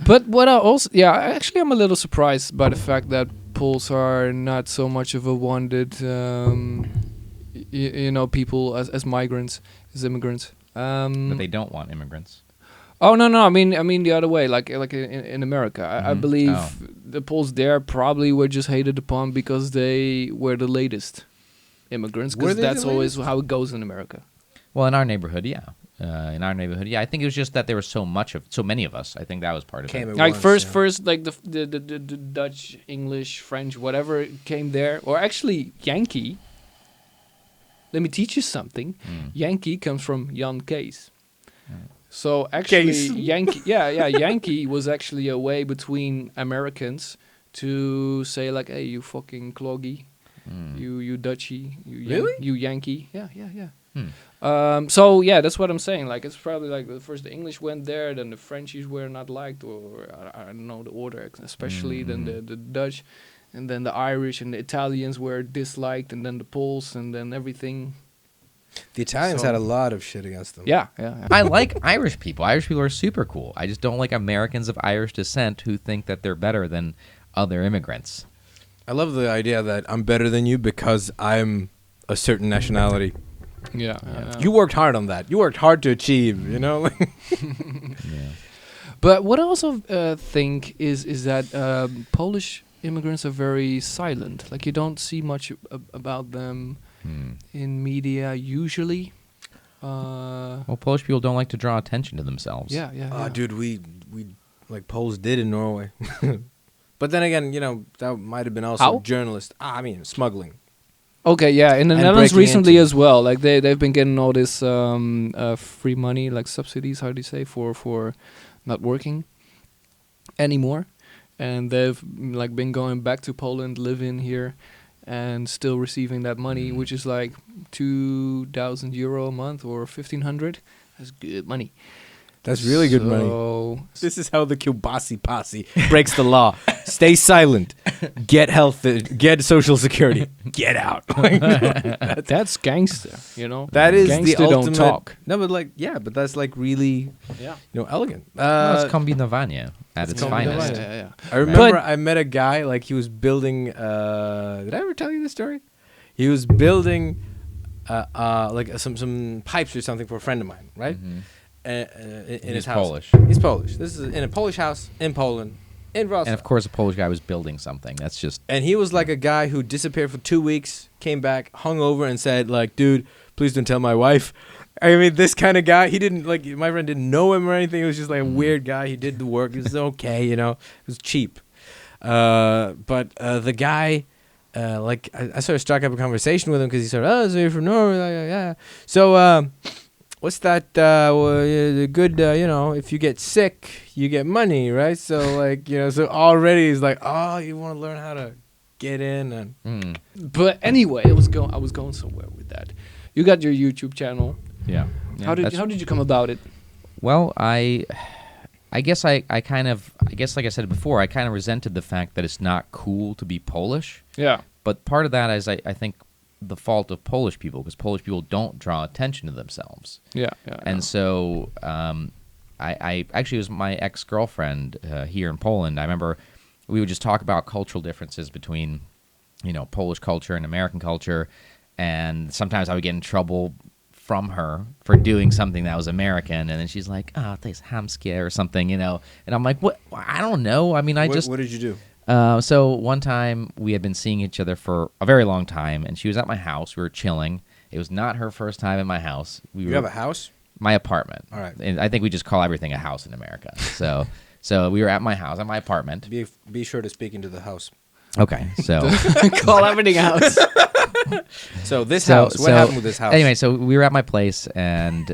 But what I also, yeah, actually, I'm a little surprised by the fact that Poles are not so much of a wanted, people as migrants, as immigrants. But they don't want immigrants. Oh no! I mean the other way, like in America. I believe the Poles there probably were just hated upon because they were the latest immigrants. Because that's always how it goes in America. Well, in our neighborhood, yeah. I think it was just that there were so many of us. I think that was part of it. Like first, like the Dutch, English, French, whatever came there, or actually Yankee. Let me teach you something. Yankee comes from Jan Kees. So actually, Yankee was actually a way between Americans to say like, hey, you fucking cloggy, you Dutchie, you Yankee, yeah. So yeah, that's what I'm saying. Like it's probably like first the English went there, then the Frenchies were not liked, or I don't know the order, especially then the Dutch, and then the Irish and the Italians were disliked, and then the Poles, and then everything. The Italians had a lot of shit against them. Yeah. I like Irish people. Irish people are super cool. I just don't like Americans of Irish descent who think that they're better than other immigrants. I love the idea that I'm better than you because I'm a certain nationality. Yeah. You worked hard on that. You worked hard to achieve, you know? Yeah. But what I also think is that Polish immigrants are very silent. Like you don't see much about them in media usually. Well, Polish people don't like to draw attention to themselves. Yeah. Dude, we like Poles did in Norway. But then again, that might have been also journalists. I mean, smuggling. Okay, yeah, in the And Netherlands breaking recently into. as well. Like they've been getting all this free money, like subsidies, how do you say, for not working anymore, and they've like been going back to Poland, living here, and still receiving that money, which is like €2,000 a month or 1,500. That's good money. That's really good money. This is how the Kielbasi posse breaks the law. Stay silent. Get health. Get social security. Get out. That's gangster, That is gangster the ultimate. don't talk. No, but that's like really, elegant. It's kombinowanie at its finest. Yeah. I remember I met a guy, like he was building, did I ever tell you this story? He was building like some pipes or something for a friend of mine, right? Mm-hmm. In his He's house. Polish. He's Polish. This is in a Polish house in Poland, in Wrocław. And of course, a Polish guy was building something. That's just... And he was like a guy who disappeared for 2 weeks, came back, hung over, and said, like, dude, please don't tell my wife. I mean, this kind of guy, he didn't, like, my friend didn't know him or anything. He was just like a weird guy. He did the work. He was okay, It was cheap. But the guy, like, I sort of struck up a conversation with him because he said, oh, so you're from Norway? Yeah. So, what's that? Good, if you get sick, you get money, right? So, like, so already he's like, oh, you want to learn how to get in and. But anyway, I was going somewhere with that. You got your YouTube channel. Yeah. How did you come about it? Well, I guess like I said before, I kind of resented the fact that it's not cool to be Polish. Yeah. But part of that is I think the fault of Polish people, because Polish people don't draw attention to themselves. Yeah. And so I actually, it was my ex-girlfriend here in Poland. I remember we would just talk about cultural differences between, Polish culture and American culture, and sometimes I would get in trouble from her for doing something that was American, and then she's like, "Oh, that's hamskie" or something, and I'm like, "What? I don't know. I mean, What did you do? So one time we had been seeing each other for a very long time, and she was at my house. We were chilling. It was not her first time at my house. You have a house? My apartment. All right. And I think we just call everything a house in America. So we were at my house, at my apartment. Be sure to speak into the house. Okay, so Call everything out. So this house. What happened with this house? Anyway, so we were at my place, and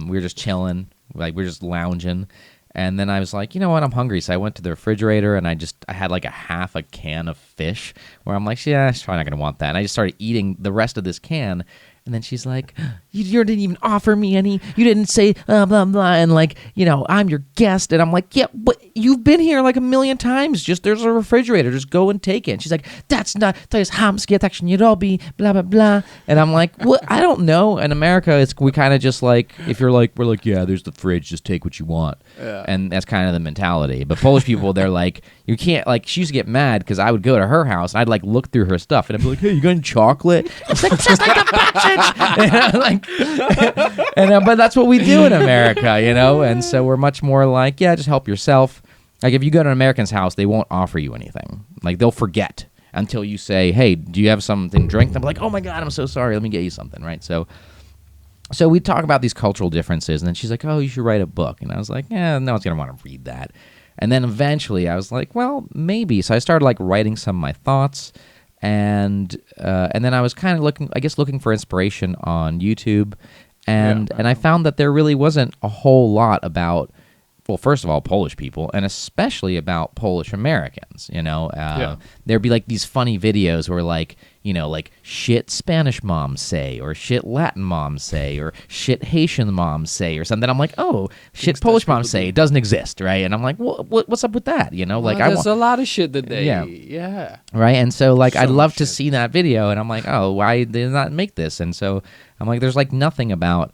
we were just chilling, like we were just lounging. And then I was like, you know what, I'm hungry. So I went to the refrigerator, and I had like half a can of fish, where I'm like, yeah, she's probably not going to want that. And I just started eating the rest of this can. And then she's like, you didn't even offer me any. You didn't say blah, blah, blah. And like, I'm your guest. And I'm like, yeah, but you've been here like a million times. Just there's a refrigerator. Just go and take it. And she's like, that's not, to jest hamskie, tak się nie robi, blah, blah, blah. And I'm like, well, I don't know. In America, we kind of just like, if you're like, we're like, yeah, there's the fridge. Just take what you want. Yeah. And that's kind of the mentality. But Polish people, they're like, you can't, like, she used to get mad because I would go to her house and I'd like look through her stuff and I'd be like, hey, you got any chocolate? It's like, just like the but that's what we do in America, you know? And so we're much more like, yeah, just help yourself. Like, if you go to an American's house, they won't offer you anything. Like, they'll forget until you say, hey, do you have something to drink? They'll be like, oh, my God, I'm so sorry. Let me get you something, right? So we talk about these cultural differences, and then she's like, oh, you should write a book. And I was like, yeah, no one's going to want to read that. And then eventually I was like, well, maybe. So I started, like, writing some of my thoughts, and then I was kind of looking for inspiration on YouTube, and I found that there really wasn't a whole lot about, well, first of all, Polish people, and especially about Polish Americans, you know. There'd be, like, these funny videos where, like, you know, like, shit Spanish moms say, or shit Latin moms say, or shit Haitian moms say, or something. I'm like, oh, shit Polish moms say. It doesn't exist, right? And I'm like, what's up with that, you know? Like, there's a lot of shit that they... Yeah. Right? And so, like, So I'd love much to shit. see that video, and I'm like, oh, why did they not make this? And so I'm like, there's, like, nothing about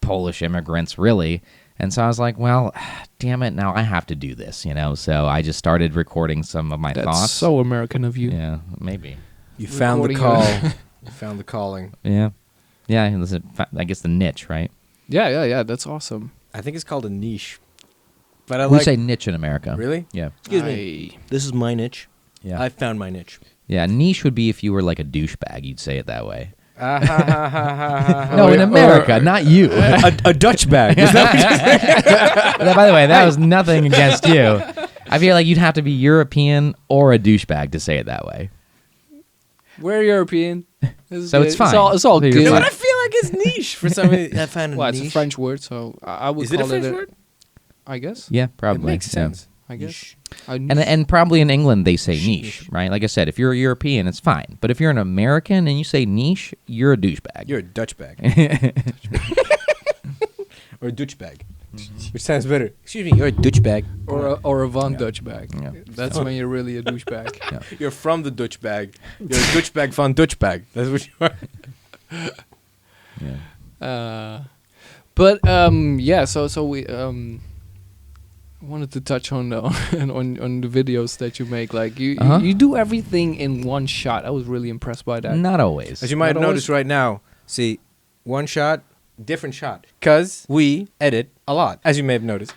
Polish immigrants, really. And so I was like, well, damn it, now I have to do this, you know? So I just started recording some of my That's thoughts. so American of you. Yeah, maybe. You found the Recording call. it. You found the calling. Yeah. Yeah, I guess the niche, right? Yeah, that's awesome. I think it's called a niche. But I We like... say niche in America. Really? Yeah. Excuse me. This is my niche. Yeah. I found my niche. Yeah, niche would be if you were like a douchebag, you'd say it that way. Ah, ha, ha, ha, ha, ha. No, in America, not you. A Dutch bag. Is that what you By the way, that was nothing against you. I feel like you'd have to be European or a douchebag to say it that way. We're European. So it's fine. It's all So you're good. No, fine. but I feel like it's niche for some reason. I found a Well, niche. it's a French word, so I would Is it call a French it word? I guess. Yeah, It probably. makes Yeah. sense. I guess. Niche. And probably in England they say Niche. niche, right? Like I said, if you're a European, it's fine. But if you're an American and you say niche, you're a douchebag. You're a Dutch bag. Or a Dutch bag. Which sounds better. Excuse me, you're a Dutch bag. or a Von Dutch bag. Yeah. That's when you're really a douchebag. Yeah. You're from the Dutch bag. You're a Dutch bag van Dutch bag. That's what you are. Yeah. But yeah, so we wanted to touch on the on the videos that you make. Like you do everything in one shot. I was really impressed by that. Not always. As you might Not notice right now, see, one shot, different shot. Because we edit a lot, as you may have noticed.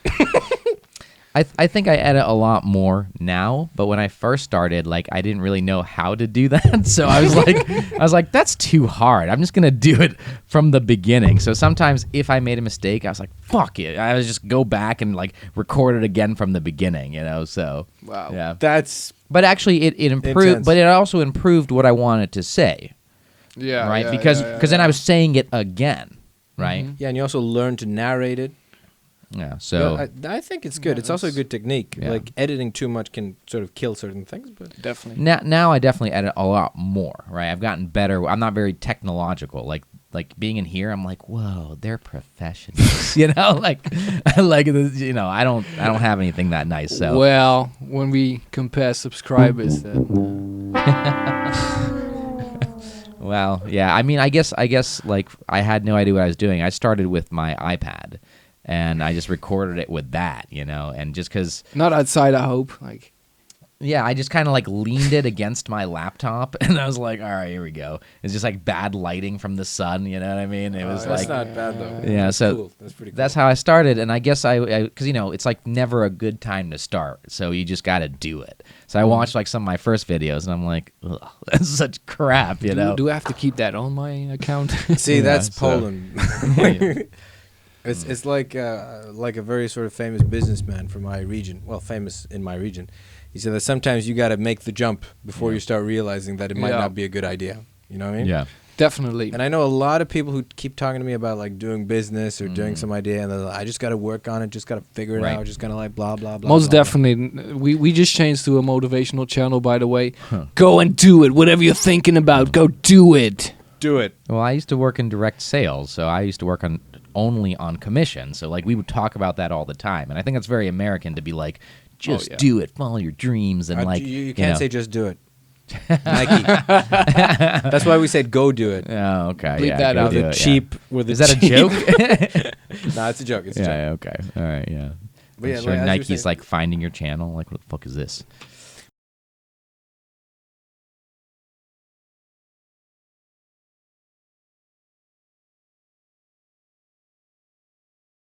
I think I edit a lot more now, but when I first started, like I didn't really know how to do that. So I was like, that's too hard. I'm just gonna do it from the beginning. So sometimes if I made a mistake, I was like, fuck it. I would just go back and like record it again from the beginning, you know. So Wow. yeah. That's But actually it improved Intense. but it also improved what I wanted to say. Yeah. Right? yeah, Because yeah, then I was saying it again. Right? Mhm. yeah, and you also learn to narrate it. Yeah. So I think it's good. Yeah, It's also a that's- good technique. Yeah. Like editing too much can sort of kill certain things, but Definitely. now I definitely edit a lot more, right? I've gotten better. I'm not very technological. Like being in here, I'm like, whoa, they're professionals, you know. Like you know, I don't have anything that nice. So Well, when we compare subscribers, well, yeah. I mean, I guess like I had no idea what I was doing. I started with my iPad, and I just recorded it with that, you know, and just because. not outside, I hope. Like, Yeah, I just kind of like leaned it against my laptop, and I was like, "All right, here we go." It's just like bad lighting from the sun, you know what I mean? It was that's like, not bad though. Yeah, That's so cool. That's pretty cool. that's how I started, and I guess I because you know it's like never a good time to start, so you just got to do it. So I watched like some of my first videos, and I'm like, ugh, that's such crap, you know. do I have to keep that on my account? See, Yeah, that's so- Poland. It's like a very sort of famous businessman from my region. Well, famous in my region. He said that sometimes you got to make the jump before Yeah. you start realizing that it might Yeah. not be a good idea. You know what I mean? Yeah, Definitely. And I know a lot of people who keep talking to me about like doing business or doing some idea, and they're like, I just got to work on it, just got to figure it Right. out, just gonna like blah blah blah. Most blah, blah. definitely. We just changed to a motivational channel, by the way. Huh. Go and do it. Whatever you're thinking about, go do it. Do it. well, I used to work in direct sales, so I used to work only on commission. So like we would talk about that all the time, and I think that's very American to be like, just yeah. do it, follow your dreams, and like you can't know. say just do it. Nike. That's why we said go do it. Oh, okay. Bleep yeah, that go out. do With a it, cheap. With a Is that a cheap- joke? Nah, it's a joke. It's a joke. Yeah. Okay. All right. Yeah. But yeah, I'm sure like, as you were Nike's saying- like finding your channel. Like, what the fuck is this?